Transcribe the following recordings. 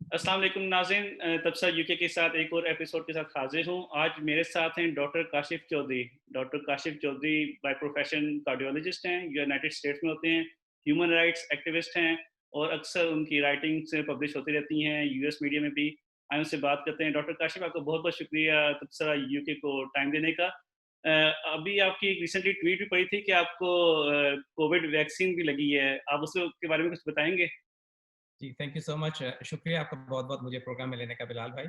अस्सलाम वालेकुम नाज़रीन, तबसरा यूके के साथ एक और एपिसोड के साथ हाज़िर हूँ। आज मेरे साथ हैं doctor Kashif Chaudhary. Doctor Kashif Chaudhary by profession cardiologist हैं, यूनाइटेड स्टेट्स में होते हैं, ह्यूमन राइट्स एक्टिविस्ट हैं और अक्सर उनकी राइटिंग्स पब्लिश होती रहती हैं यूएस मीडिया में भी। आइए उनसे बात करते हैं। डॉक्टर काशिफ़, आपका बहुत-बहुत शुक्रिया तबसरा यूके को टाइम देने का। अभी आपकी एक रिसेंटली ट्वीट भी पड़ी थी कि आपको कोविड वैक्सीन भी लगी है। आप उसके बारे में कुछ बताएँगे? जी, थैंक यू सो मच। शुक्रिया आपका बहुत-बहुत मुझे प्रोग्राम में लेने का बिलाल भाई।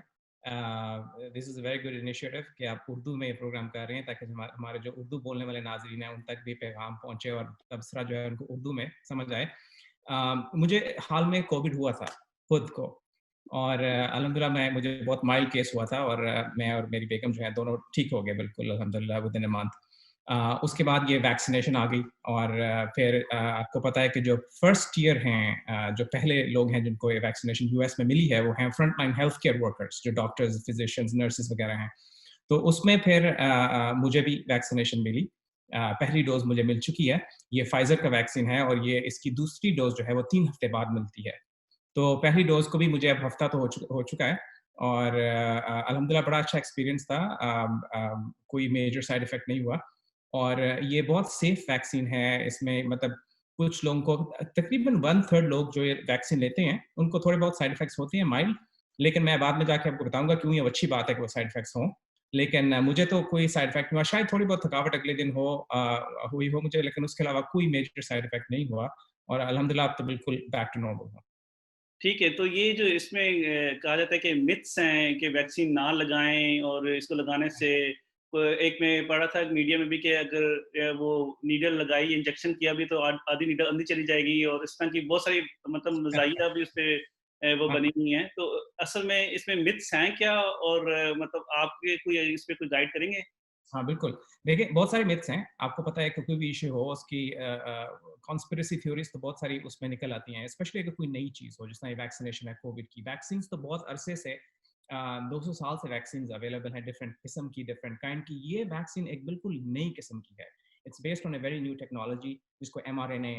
This is a very good initiative कि आप उर्दू में ये प्रोग्राम कर रहे हैं ताकि हमारे जो उर्दू बोलने वाले नाज़रीन हैं, उन तक भी पैगाम पहुँचे और तबसरा जो है उनको उर्दू में समझ आए। मुझे हाल में कोविड हुआ था खुद को और अल्हम्दुलिल्लाह मुझे बहुत माइल्ड केस हुआ था और मैं और मेरी बेगम जो है दोनों ठीक हो गए बिल्कुल अल्हम्दुलिल्लाह विदिन अ मंथ। उसके बाद ये वैक्सीनेशन आ गई और फिर आपको पता है कि जो फर्स्ट ईयर हैं जो पहले लोग हैं जिनको ये वैक्सीनेशन यूएस में मिली है वो हैं front line health care workers जो डॉक्टर्स फिजिशियंस नर्सेज वगैरह हैं। तो उसमें फिर मुझे भी वैक्सीनेशन मिली। पहली डोज मुझे मिल चुकी है। ये फाइजर का वैक्सीन है और ये इसकी दूसरी डोज जो है वो 3 हफ्ते बाद मिलती है। तो पहली डोज को भी मुझे अब हफ्ता तो हो चुका है और अल्हम्दुलिल्लाह बड़ा अच्छा एक्सपीरियंस था। कोई मेजर साइड इफेक्ट नहीं हुआ और ये बहुत सेफ वैक्सीन है। इसमें मतलब कुछ लोगों को तकरीबन 1/3 लोग जो ये वैक्सीन लेते हैं, उनको थोड़े बहुत साइड इफेक्ट्स होते हैं माइल्ड, लेकिन मैं बाद में जाके आपको बताऊँगा क्यों ये अच्छी बात है कि वो साइड इफेक्ट्स हों। लेकिन मुझे तो कोई साइड इफेक्ट नहीं हुआ, शायद थोड़ी बहुत थकावट अगले दिन हुई हो मुझे, लेकिन उसके अलावा कोई मेजर साइड इफेक्ट नहीं हुआ और अल्हम्दुलिल्लाह अब तो बिल्कुल बैक टू नॉर्मल हूँ। ठीक है, तो ये जो इसमें कहा जाता है कि मिथ्स हैं कि वैक्सीन ना लगाएँ और इसको लगाने से एक मैं पढ़ा था मीडिया में भी कि अगर वो नीडल लगाई, इंजेक्शन किया भी तो आधी नीडल अंदर चली जाएगी और इस तरह की बहुत सारी मतलब नज़ारिया भी उसपे वो हाँ, बनी हुई हैं। तो असल में इसमें मिथ्स हैं क्या और मतलब आपके कोई इस पे कोई गाइड करेंगे? हाँ, बिल्कुल। देखिए, बहुत सारे मिथ्स हैं। आपको पता है कि कोई भी इश्यू हो उसकी कॉन्स्पिरेसी थ्योरीज़ तो बहुत सारी उसमें निकल आती हैं, स्पेशली अगर कोई नई चीज़ हो, जिस तरह ये वैक्सीनेशन है कोविड की। वैक्सीन्स तो बहुत अरसे से 200 साल से वैक्सीन्स अवेलेबल हैं, डिफरेंट किस्म की, डिफरेंट काइंड की। ये वैक्सीन एक बिल्कुल नई किस्म की है। It's based on a very new technology जिसको एमआरएनए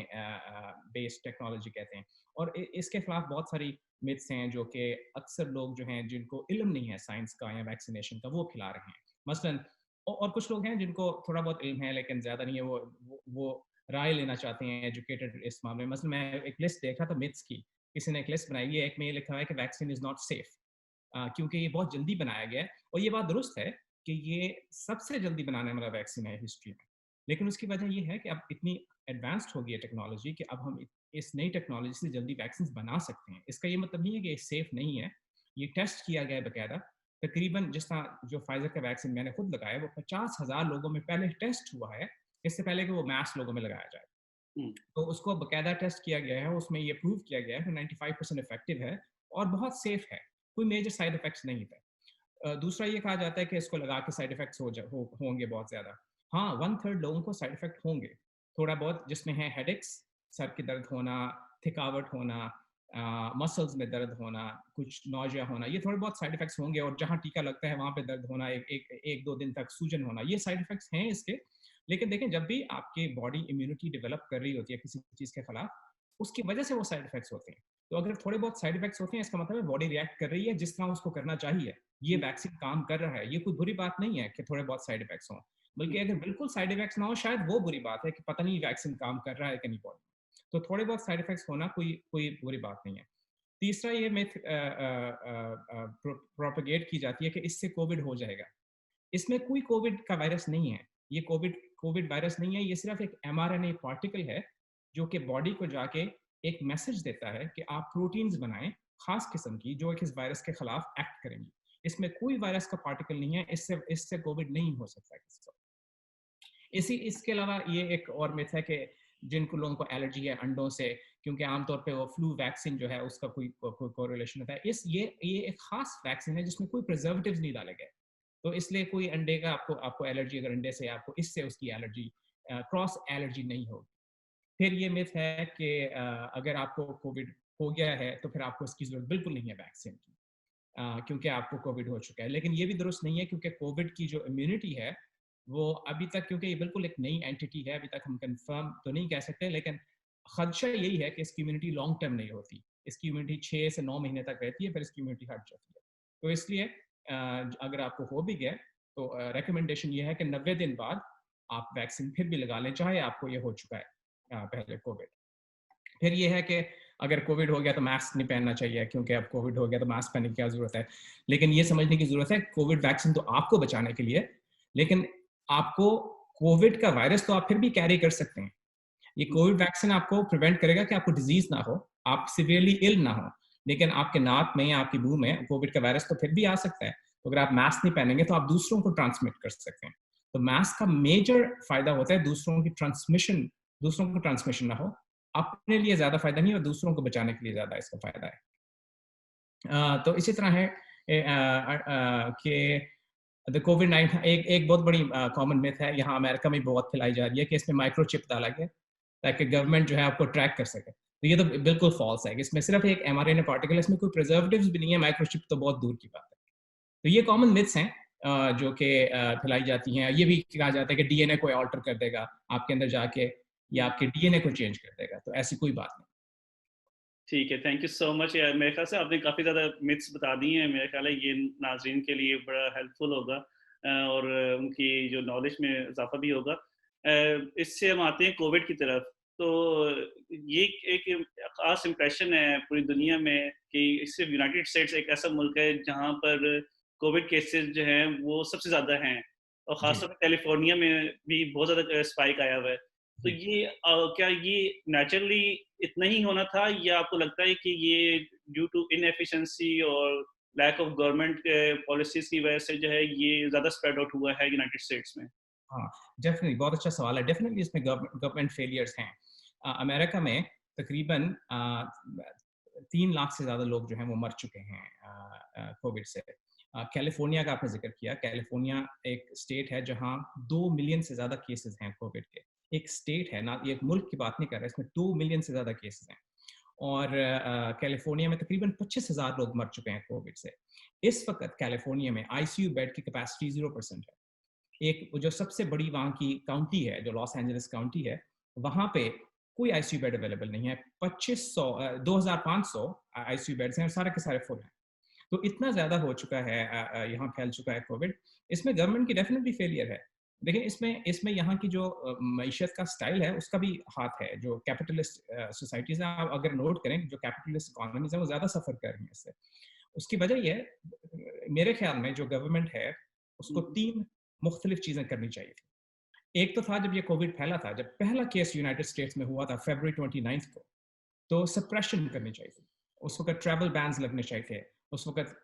बेस्ड टेक्नोलॉजी कहते हैं और इसके खिलाफ बहुत सारी मिथ्स हैं जो कि अक्सर लोग जो हैं, जिनको इल्म नहीं है साइंस का या वैक्सीनेशन का, वो फैला रहे हैं। मसलन और कुछ लोग हैं जिनको थोड़ा बहुत इल्म है लेकिन ज़्यादा नहीं है, वो राय लेना चाहते हैं एजुकेटेड इस मामले में। मसलन मैं एक लिस्ट देख रहा था मिथ्स की, किसी ने एक लिस्ट बनाई है, एक में ये लिखा हुआ है कि वैक्सीन इज़ नॉट सेफ क्योंकि ये बहुत जल्दी बनाया गया है और ये बात दुरुस्त है कि ये सबसे जल्दी बनाने वाला वैक्सीन है हिस्ट्री में। लेकिन उसकी वजह ये है कि अब इतनी एडवांस्ड हो गई है टेक्नोलॉजी कि अब हम इस नई टेक्नोलॉजी से जल्दी वैक्सीन बना सकते हैं। इसका ये मतलब नहीं है कि ये सेफ नहीं है, ये टेस्ट किया गया है बकायदा। तकरीबन जिस तरह जो फाइजर का वैक्सीन मैंने खुद लगाया वो 50,000 लोगों में पहले टेस्ट हुआ है, इससे पहले कि वो मैस लोगों में लगाया जाए। हुँ, तो उसको बकायदा टेस्ट किया गया है, उसमें ये प्रूव किया गया है कि 95% इफेक्टिव है और बहुत सेफ है, कोई मेजर साइड इफेक्ट्स नहीं थे। दूसरा ये कहा जाता है कि इसको लगा के साइड इफेक्ट्स होंगे बहुत ज़्यादा। हाँ, 1/3 लोगों को साइड इफेक्ट होंगे, थोड़ा बहुत जिसमें है हेडेक्स, सर के दर्द होना, थकावट होना, मसल्स में दर्द होना, कुछ नौजिया होना, ये थोड़े बहुत साइड इफेक्ट्स होंगे और जहाँ टीका लगता है वहाँ पे दर्द होना, 1-2 दिन तक सूजन होना, ये साइड इफेक्ट्स हैं इसके। लेकिन देखें, जब भी आपकी बॉडी इम्यूनिटी डेवलप कर रही होती है किसी चीज़ के खिलाफ, उसकी वजह से वो साइड इफेक्ट्स होते हैं। तो अगर थोड़े बहुत साइड इफेक्ट्स होते हैं, इसका मतलब है बॉडी रिएक्ट कर रही है जिस तरह उसको करना चाहिए। ये हुँ, वैक्सीन काम कर रहा है, ये कोई बुरी बात नहीं है कि थोड़े बहुत साइड इफेक्ट्स हों। हुँ, बल्कि अगर बिल्कुल साइड इफेक्ट्स ना हो, शायद वो बुरी बात है कि पता नहीं वैक्सीन काम कर रहा है कि नहीं बॉडी में। तो थोड़े बहुत साइड इफेक्ट्स होना कोई कोई बुरी बात नहीं है। तीसरा ये मिथ प्रोपेगेट की जाती है कि इससे कोविड हो जाएगा। इसमें कोई कोविड का वायरस नहीं है। ये कोविड कोविड वायरस नहीं है, ये सिर्फ़ एक एमआरएनए पार्टिकल है, जो कि बॉडी को जाके एक मैसेज देता है कि आप प्रोटीन्स बनाएँ, ख़ास किस्म की, जो कि इस वायरस के खिलाफ एक्ट करेंगी। इसमें कोई वायरस का पार्टिकल नहीं है, इससे इससे कोविड नहीं हो सकता किसी को। इसके अलावा ये एक और मिथ है कि जिनको लोगों को एलर्जी है अंडों से, क्योंकि आमतौर पे वो फ्लू वैक्सीन जो है उसका कोई कोरिलेशन होता है। ये एक ख़ास वैक्सीन है जिसमें कोई प्रिजर्वेटिव्स नहीं डाले गए। तो इसलिए कोई अंडे का आपको आपको एलर्जी, अगर अंडे से आपको इससे उसकी एलर्जी क्रॉस एलर्जी नहीं होगी। फिर ये मिथ है कि अगर आपको कोविड हो गया है तो फिर आपको इसकी ज़रूरत बिल्कुल नहीं है वैक्सीन की, क्योंकि आपको कोविड हो चुका है। लेकिन ये भी दुरुस्त नहीं है क्योंकि कोविड की जो इम्यूनिटी है, वो अभी तक, क्योंकि ये बिल्कुल एक नई एंटिटी है, अभी तक हम कन्फर्म तो नहीं कह सकते, लेकिन खदशा यही है कि इसकी इम्यूनिटी लॉन्ग टर्म नहीं होती। इसकी इम्यूनिटी 6 से 9 महीने तक रहती है, फिर इसकी इम्यूनिटी हट जाती है। तो इसलिए अगर आपको हो भी गया तो रिकमेंडेशन ये है कि 90 दिन बाद आप वैक्सीन फिर भी लगा लें, चाहे आपको ये हो चुका है पहले कोविड। फिर ये है कि अगर कोविड हो गया तो मास्क नहीं पहनना चाहिए, क्योंकि अब कोविड हो गया तो मास्क पहनने की क्या ज़रूरत है। लेकिन ये समझने की ज़रूरत है, कोविड वैक्सीन तो आपको बचाने के लिए, लेकिन आपको कोविड का वायरस तो आप फिर भी कैरी कर सकते हैं। ये कोविड वैक्सीन आपको प्रिवेंट करेगा कि आपको डिजीज ना हो, आप सिवियरली इल ना हो, लेकिन आपके नाक में या आपकी मुंह में कोविड का वायरस तो फिर भी आ सकता है। तो अगर आप मास्क नहीं पहनेंगे तो आप दूसरों को ट्रांसमिट कर सकते हैं। तो मास्क का मेजर फायदा होता है दूसरों को ट्रांसमिशन ना हो। अपने लिए ज्यादा फायदा नहीं और दूसरों को बचाने के लिए ज्यादा इसका फायदा है। तो इसी तरह है कि द कोविड 19 एक बहुत बड़ी कॉमन मिथ है, यहाँ अमेरिका में बहुत फैलाई जा रही है कि इसमें माइक्रोचिप डाला गया ताकि गवर्नमेंट जो है आपको ट्रैक कर सके। तो ये तो बिल्कुल फॉल्स है, इसमें सिर्फ एक mRNA पार्टिकल है, इसमें कोई प्रिजर्वेटिव्स भी नहीं है, माइक्रोचिप तो बहुत दूर की बात है। तो ये कॉमन मिथ्स हैं जो कि फैलाई जाती हैं। ये भी कहा जाता है कि डीएनए को ऑल्टर कर देगा आपके अंदर जाके, या आपके डीएनए को चेंज कर देगा, तो ऐसी कोई बात नहीं। ठीक है, थैंक यू सो मच यार। मेरे ख्याल से आपने काफ़ी ज़्यादा मिथ्स बता दी हैं, मेरे ख्याल है ये नाज़रीन के लिए बड़ा हेल्पफुल होगा और उनकी जो नॉलेज में इजाफा भी होगा। इससे हम आते हैं कोविड की तरफ। तो ये एक ख़ास इम्प्रेशन है पूरी दुनिया में कि सिर्फ यूनाइटेड स्टेट्स एक ऐसा मुल्क है जहाँ पर कोविड केसेस जो हैं वो सबसे ज़्यादा हैं, और जी, ख़ासतौर पे कैलिफ़ोर्निया में भी बहुत ज़्यादा स्पाइक आया हुआ है। तो जी। ये क्या ये नेचुरली इतना ही होना था, या आपको लगता है कि ये ड्यू टू इनएफिशिएंसी और लैक ऑफ गवर्नमेंट के पॉलिसीज़ की वजह से जो है ये ज़्यादा स्प्रेड आउट हुआ है यूनाइटेड स्टेट्स में? हाँ, डेफ़िनिटली बहुत अच्छा सवाल है। डेफ़िनिटली इसमें गवर्नमेंट फेलियर्स हैं। अमेरिका में तकरीबन 3 लाख से ज़्यादा लोग जो हैं वो मर चुके हैं कोविड से। कैलिफ़ोर्निया का आपने ज़िक्र किया, कैलिफ़ोर्निया एक स्टेट है जहाँ 2 मिलियन से ज़्यादा केसेज़ हैं कोविड के। एक स्टेट है ना, ये एक मुल्क की बात नहीं कर रहे, इसमें 2 मिलियन से ज़्यादा केसेज़ हैं। और कैलिफ़ोर्निया में तकरीबन 25,000 लोग मर चुके हैं कोविड से। इस वक़्त कैलिफ़ोर्निया में आईसीयू बेड की कैपेसिटी 0% है। एक जो सबसे बड़ी वहाँ की काउंटी है, जो लॉस एंजलिस काउंटी है, वहाँ पे कोई आईसीयू बेड अवेलेबल नहीं है। 2500 आईसीयू बेड्स हैं और सारे के सारे फुल हैं। तो इतना ज़्यादा हो चुका है, यहाँ फैल चुका है कोविड। इसमें गवर्नमेंट की डेफिनिटली फेलियर है। देखिए इसमें यहाँ की जो मईशत का स्टाइल है उसका भी हाथ है। जो कैपिटलिस्ट सोसाइटीज़ हैं, आप अगर नोट करें, जो कैपिटलिस्ट इकोनॉमीज़ हैं वो ज़्यादा सफ़र कर रही हैं इससे। उसकी वजह ये है, मेरे ख्याल में जो गवर्नमेंट है उसको हुँ, हुँ। 3 मुख्तलिफ चीज़ें करनी चाहिए थी। एक तो था जब ये कोविड फैला था, जब पहला केस यूनाइटेड स्टेट्स में हुआ था फरवरी 29 को, तो सप्रेशन करनी चाहिए थी। उस वक़्त ट्रैवल बैन्स लगने चाहिए थे। उस वक़्त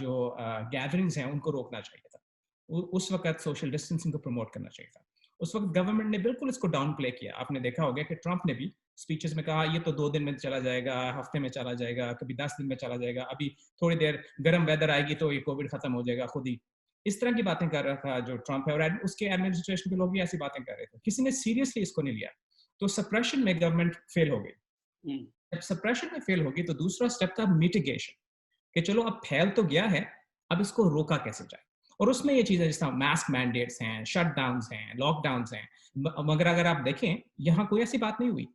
जो गैदरिंग्स हैं उनको रोकना चाहिए था। उस वक़्त सोशल डिस्टेंसिंग को प्रमोट करना चाहिए था। उस वक़्त गवर्नमेंट ने बिल्कुल इसको डाउन प्ले किया। आपने देखा होगा कि ट्रंप ने भी स्पीचेज़ में कहा ये तो 2 दिन में चला जाएगा, हफ्ते में चला जाएगा, कभी 10 दिन में चला जाएगा, अभी थोड़ी देर गर्म वेदर आएगी तो ये कोविड खत्म हो जाएगा खुद ही। इस तरह की बातें कर रहा था जो ट्रंप है, और उसके एडमिनिस्ट्रेशन के लोग भी ऐसी बातें कर रहे थे। किसी ने सीरियसली इसको नहीं लिया। तो सप्रेशन में गवर्नमेंट फेल हो गई। हुँ, जब सप्रेशन में फेल होगी तो दूसरा स्टेप था मिटिगेशन, कि चलो अब फैल तो गया है, अब इसको रोका कैसे जाए। और उसमें ये चीजें जैसे मास्क मैंडेट्स हैं, शटडाउन्स हैं, लॉकडाउन्स हैं। मगर अगर आप देखें, यहाँ कोई ऐसी बात नहीं हुई।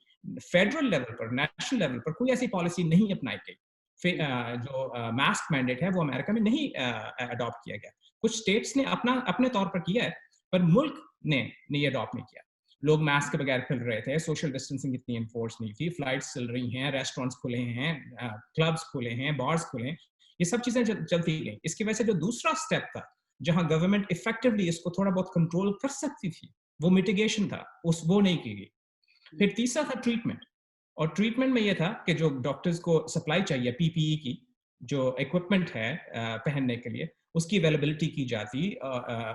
फेडरल लेवल पर, नेशनल लेवल पर कोई ऐसी पॉलिसी नहीं अपनाई गई। हुँ, जो मास्क मैंडेट है वो अमेरिका में नहीं अडॉप्ट किया गया। कुछ स्टेट्स ने अपने तौर पर किया है, पर मुल्क ने ये अडॉप्ट नहीं किया। लोग मास्क के बगैर फिर रहे थे, सोशल डिस्टेंसिंग इतनी इन्फोर्स नहीं थी, फ्लाइट्स चल रही हैं, रेस्टोरेंट्स खुले हैं, क्लब्स खुले हैं, बार्स खुले हैं, ये सब चीजें चलती गई। इसकी वजह से जो दूसरा स्टेप था, जहां गवर्नमेंट इफेक्टिवली इसको थोड़ा बहुत कंट्रोल कर सकती थी, वो मिटिगेशन था, वो नहीं की गई। हुँ, फिर तीसरा था ट्रीटमेंट। और ट्रीटमेंट में ये था कि जो डॉक्टर्स को सप्लाई चाहिए पीपीई की, जो इक्विपमेंट है पहनने के लिए, उसकी अवेलेबिलिटी की जाती,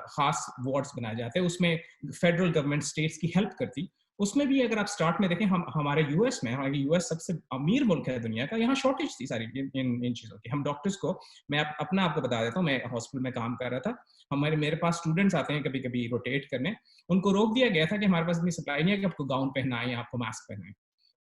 खास वार्ड्स बनाए जाते, उसमें फेडरल गवर्नमेंट स्टेट्स की हेल्प करती। उसमें भी अगर आप स्टार्ट में देखें, हम हमारे यूएस में, हालांकि यूएस सबसे अमीर मुल्क है दुनिया का, यहाँ शॉर्टेज थी सारी इन चीज़ों की। हम डॉक्टर्स को, मैं अपना आपको बता देता हूँ, मैं हॉस्पिटल में काम कर रहा था, मेरे पास स्टूडेंट्स आते हैं कभी कभी रोटेट करने, उनको रोक दिया गया था कि हमारे पास इतनी सप्लाई नहीं है कि आपको गाउन पहनना है या आपको मास्क पहनना है।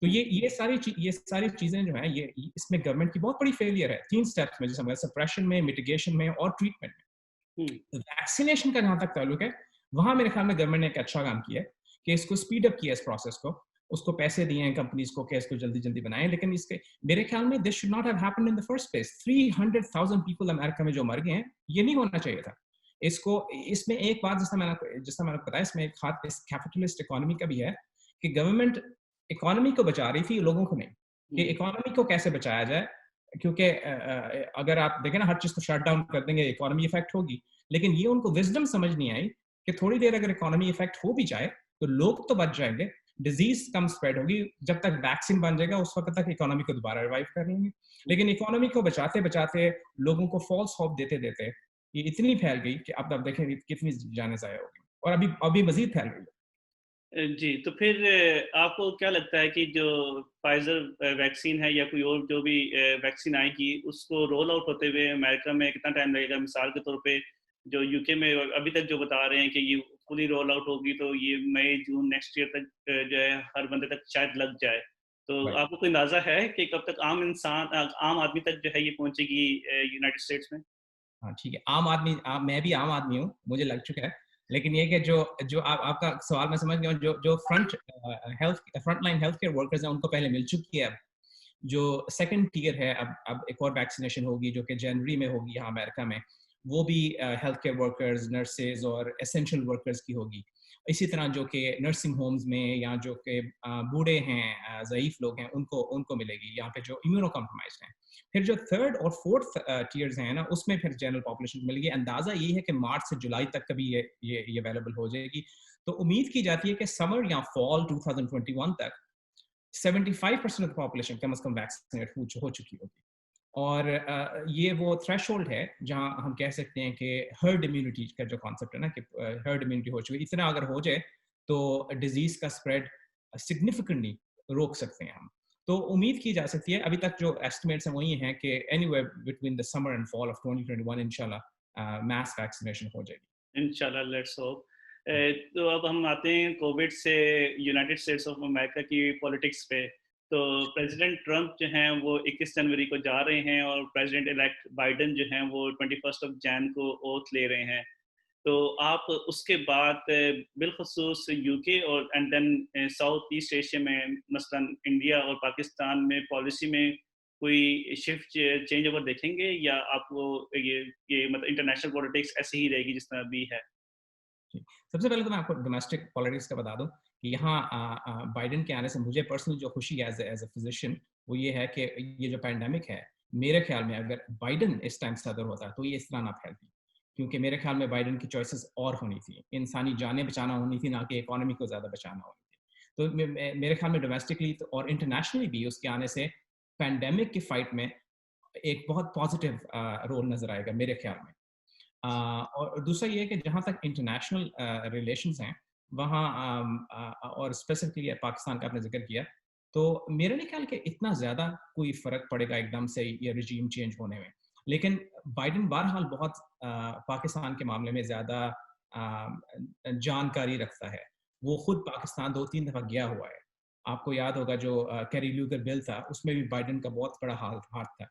तो हुँ, ये सारी चीजें जो है, इसमें गवर्नमेंट की बहुत बड़ी फेलियर है 3 स्टेप्स में, जैसे सप्रेशन में, मिटिगेशन में और ट्रीटमेंट में। हुँ, वैक्सीनेशन का जहां तक ताल्लुक है, वहां मेरे ख्याल में गवर्नमेंट ने एक अच्छा काम किया है कि इसको स्पीड अप किया इस प्रोसेस को। उसको पैसे दिए हैं कंपनीज को कि इसको जल्दी जल्दी बनाएं, लेकिन इसके मेरे ख्याल में this should not have happened in the first place. 300,000 people America में जो मर गए हैं, ये नहीं होना चाहिए था। इसको इसमें एक बात जिसने मैंने बताया, इसमें एक हाथ इस कैपिटलिस्ट इकोनॉमी का भी है कि गवर्नमेंट इकोनॉमी को बचा रही थी, लोगों को नहीं, कि इकोनॉमी को कैसे बचाया जाए। क्योंकि अगर आप देखें ना, हर चीज को शट डाउन कर देंगे, इकोनॉमी इफेक्ट होगी। लेकिन ये उनको विजडम समझ नहीं आई कि थोड़ी देर अगर इकोनॉमी इफेक्ट हो भी जाए तो लोग तो बच जाएंगे, डिजीज कम स्प्रेड होगी, जब तक वैक्सीन बन जाएगा उस वक्त तक इकोनॉमी को दोबारा रिवाइव कर लेंगे। लेकिन इकोनॉमी को बचाते बचाते, लोगों को फॉल्स होप देते देते ये इतनी फैल गई कि अब देखें कितनी जाने जाया होगी, और अभी अभी मजीद फैल रही है। जी, तो फिर आपको क्या लगता है कि जो फाइज़र वैक्सीन है या कोई और जो भी वैक्सीन आएगी, उसको रोल आउट होते हुए अमेरिका में कितना टाइम लगेगा? मिसाल के तौर पे जो यूके में अभी तक जो बता रहे हैं कि ये फुली रोल आउट होगी तो ये मई, जून नेक्स्ट ईयर तक जो है हर बंदे तक शायद लग जाए। तो राइट। आपको कोई अंदाज़ा है कि कब तक आम आदमी तक जो है ये पहुँचेगी यूनाइटेड स्टेट्स में? हाँ, ठीक है। आम आदमी, मैं भी आम आदमी हूँ, मुझे लग चुका है। लेकिन ये कि जो जो आपका सवाल मैं समझ गया हूँ, जो जो front line health care workers हैं, उनको पहले मिल चुकी है अब। जो सेकंड टियर है, अब एक और वैक्सीनेशन होगी जो कि जनवरी में होगी यहाँ अमेरिका में। वो भी हेल्थ केयर वर्कर्स, नर्सेज और एसेंशियल वर्कर्स की होगी। इसी तरह जो कि नर्सिंग होम्स में, या जो कि बूढ़े हैं, ज़ईफ लोग हैं, उनको उनको मिलेगी, यहाँ पे जो इम्यूनो कॉम्प्रोमाइज्ड हैं। फिर जो थर्ड और फोर्थ टियर्स हैं ना, उसमें फिर जनरल पॉपुलेशन मिलेगी। अंदाजा ये है कि मार्च से जुलाई तक कभी ये अवेलेबल हो जाएगी। तो उम्मीद की जाती है कि समर या फॉल 2021 तक 75% ऑफ द पॉपुलेशन कम से कम वैक्सीनेट हो चुकी होगी। और ये वो थ्रेशोल्ड है जहां हम कह सकते हैं कि हर्ड इम्यूनिटी का जो कॉन्सेप्ट है ना, कि हर्ड इम्यूनिटी हो चुकी है, इतना अगर हो जाए तो डिजीज का स्प्रेड सिग्निफिकेंटली रोक सकते हैं हम। तो उम्मीद की जा सकती है, अभी तक जो एस्टिमेट्स हैं वही हैं कि anywhere between the summer and fall of 2021 इंशाल्लाह मास वैक्सीनेशन हो जाएगी। इंशाल्लाह, लेट्स होप। तो अब हम आते हैं कोविड से यूनाइटेड स्टेट्स ऑफ अमेरिका की पॉलिटिक्स पे। तो प्रेसिडेंट ट्रंप जो हैं वो 21 जनवरी को जा रहे हैं और प्रेसिडेंट इलेक्ट बाइडेन जो हैं वो 21 ऑफ जैन को ओथ ले रहे हैं। तो आप उसके बाद बिलखसूस यूके और and then South East Asia में मसलन इंडिया और पाकिस्तान में पॉलिसी में कोई शिफ्ट चेंज ओवर देखेंगे, या आपको ये मतलब इंटरनेशनल पॉलिटिक्स ऐसे ही रहेगी जिस तरह अभी है? जी। सबसे पहले तो मैं आपको डोमेस्टिक पॉलिटिक्स का बता दूं कि यहाँ बाइडेन के आने से मुझे पर्सनली जो खुशी है एज अ फिजिशियन, वो ये है कि ये जो पैंडेमिक है, मेरे ख्याल में अगर बाइडेन इस टाइम सदर होता तो ये इस तरह ना फैलती। क्योंकि मेरे ख्याल में बाइडेन की चॉइसेस और होनी थी, इंसानी जानें बचाना होनी थी, ना कि इकोनॉमी को ज़्यादा बचाना होनी थी। तो मेरे ख्याल में डोमेस्टिकली और इंटरनेशनली भी उसके आने से पैंडेमिक की फाइट में एक बहुत पॉजिटिव रोल नजर आएगा मेरे ख्याल में। और दूसरा ये है कि जहाँ तक इंटरनेशनल रिलेशंस हैं, वहाँ और स्पेसिफिकली पाकिस्तान का आपने जिक्र किया, तो मेरा नहीं ख्याल कि इतना ज़्यादा कोई फ़र्क पड़ेगा एकदम से ये रजीम चेंज होने में। लेकिन बाइडेन बहरहाल बहुत पाकिस्तान के मामले में ज़्यादा जानकारी रखता है। वो खुद पाकिस्तान 2-3 दफ़ा गया हुआ है। आपको याद होगा जो कैरी ल्यूगर बिल था, उसमें भी बाइडेन का बहुत बड़ा हाथ था।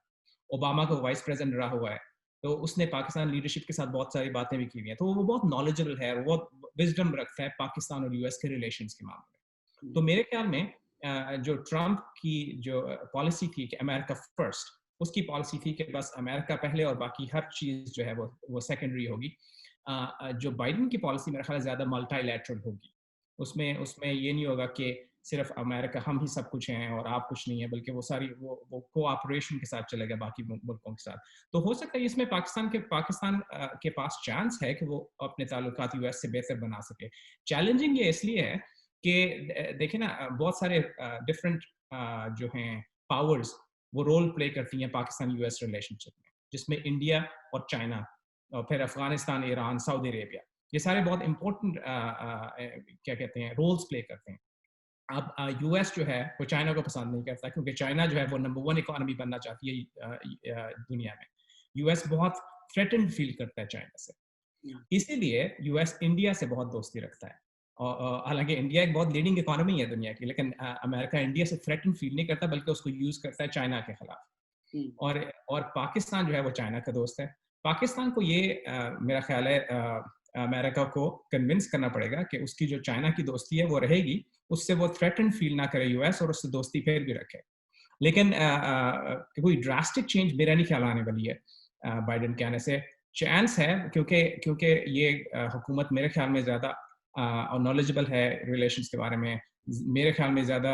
ओबामा को वाइस प्रेसिडेंट रहा हुआ है, तो उसने पाकिस्तान लीडरशिप के साथ बहुत सारी बातें भी की हुई हैं। तो वो बहुत नॉलेजेबल है, वो बहुत विज़डम रखता है पाकिस्तान और यूएस के रिलेशंस के मामले में। तो मेरे ख्याल में जो ट्रंप की जो पॉलिसी थी कि अमेरिका फर्स्ट, उसकी पॉलिसी थी कि बस अमेरिका पहले और बाकी हर चीज़ जो है वो सेकेंडरी होगी। जो बाइडेन की पॉलिसी मेरा ख्याल है ज़्यादा मल्टीलैटरल होगी। उसमें उसमें ये नहीं होगा कि सिर्फ अमेरिका हम ही सब कुछ हैं और आप कुछ नहीं है, बल्कि वो सारी वो कोऑपरेशन के साथ चलेगा बाकी मुल्कों के साथ। तो हो सकता है इसमें पाकिस्तान के पास चांस है कि वो अपने ताल्लुकात यूएस से बेहतर बना सके। चैलेंजिंग ये इसलिए है कि देखिए ना, बहुत सारे डिफरेंट जो हैं पावर्स, वो रोल प्ले करती हैं पाकिस्तान यूएस रिलेशनशिप में, जिसमें इंडिया और चाइना, और फिर अफगानिस्तान, ईरान, सऊदी अरेबिया, ये सारे बहुत इंपॉर्टेंट क्या कहते हैं रोल्स प्ले करते हैं। अब यूएस जो है वो चाइना को पसंद नहीं करता, क्योंकि चाइना जो है वो नंबर 1 इकोनॉमी बनना चाहती है दुनिया में। यूएस बहुत थ्रेटन्ड फील करता है चाइना से, इसीलिए यूएस इंडिया से बहुत दोस्ती रखता है। और हालांकि इंडिया एक बहुत लीडिंग इकोनॉमी है दुनिया की, लेकिन अमेरिका इंडिया से थ्रेटन फील नहीं करता, बल्कि उसको यूज करता है चाइना के खिलाफ। और पाकिस्तान जो है वो चाइना का दोस्त है। पाकिस्तान को ये मेरा ख्याल है अमेरिका को कन्विंस करना पड़ेगा कि उसकी जो चाइना की दोस्ती है वो रहेगी, उससे वो थ्रेटन फील ना करे यूएस और उससे दोस्ती फिर भी रखे। लेकिन कोई ड्रास्टिक चेंज मेरा नहीं ख्याल आने वाली है बाइडेन के आने से। चांस है क्योंकि क्योंकि ये हुकूमत मेरे ख्याल में ज़्यादा नॉलेजेबल है रिलेशंस के बारे में, मेरे ख्याल में ज़्यादा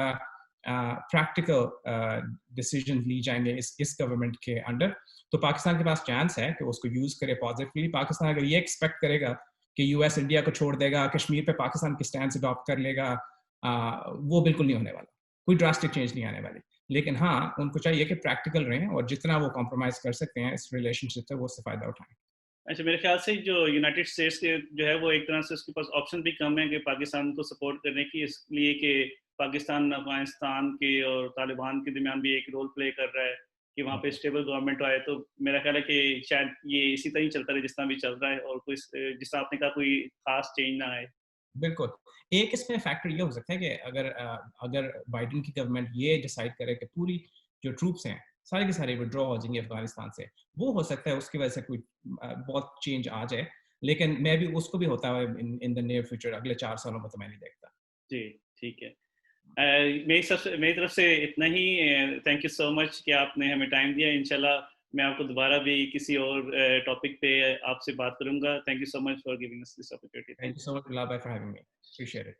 प्रैक्टिकल डिसीजन ली जाएंगे इस गवर्नमेंट के अंडर। तो पाकिस्तान के पास चांस है कि उसको यूज़ करे पॉजिटिवली। पाकिस्तान अगर ये एक्सपेक्ट करेगा कि यूएस इंडिया को छोड़ देगा, कश्मीर पे पाकिस्तान की स्टैंड अडॉप्ट कर लेगा, वो बिल्कुल नहीं होने वाला, कोई ड्रास्टिक चेंज नहीं आने वाली। लेकिन हाँ, उनको चाहिए कि प्रैक्टिकल रहें और जितना वो कॉम्प्रोमाइज़ कर सकते हैं इस रिलेशनशिप से, वो उससे फ़ायदा उठाएँ। अच्छा, मेरे ख्याल से जो यूनाइटेड स्टेट्स के जो है वो एक तरह से उसके पास ऑप्शन भी कम है कि पाकिस्तान को सपोर्ट करने की, इसलिए कि पाकिस्तान अफगानिस्तान के और तालिबान के दरमियान भी एक रोल प्ले कर रहा है कि वहाँ पे स्टेबल गवर्नमेंट आए। तो मेरा ख्याल है कि शायद ये इसी तरह ही चलता रहे जिस तरह भी चल रहा है, और कोई जिस तरह आपने कहा कोई खास चेंज ना आए। बिल्कुल। एक इसमें फैक्टर ये हो सकता है कि अगर बाइडेन की गवर्नमेंट ये डिसाइड करे कि पूरी जो ट्रूप्स हैं, सारे के सारे विथड्रॉ हो जाएँगे अफ़गानिस्तान से, वो हो सकता है उसकी वजह से कोई बहुत चेंज आ जाए। लेकिन मैं भी उसको भी होता है इन द नियर फ्यूचर, अगले 4 सालों में तो मैं नहीं देखता। जी, ठीक है। मेरी तरफ से इतना ही। थैंक यू सो मच कि आपने हमें टाइम दिया। इंशाल्लाह मैं आपको दोबारा भी किसी और टॉपिक पे आपसे बात करूँगा। Thank you so much for giving us this opportunity. Thank thank you you. So much Bilal भाई for having me. Appreciate it.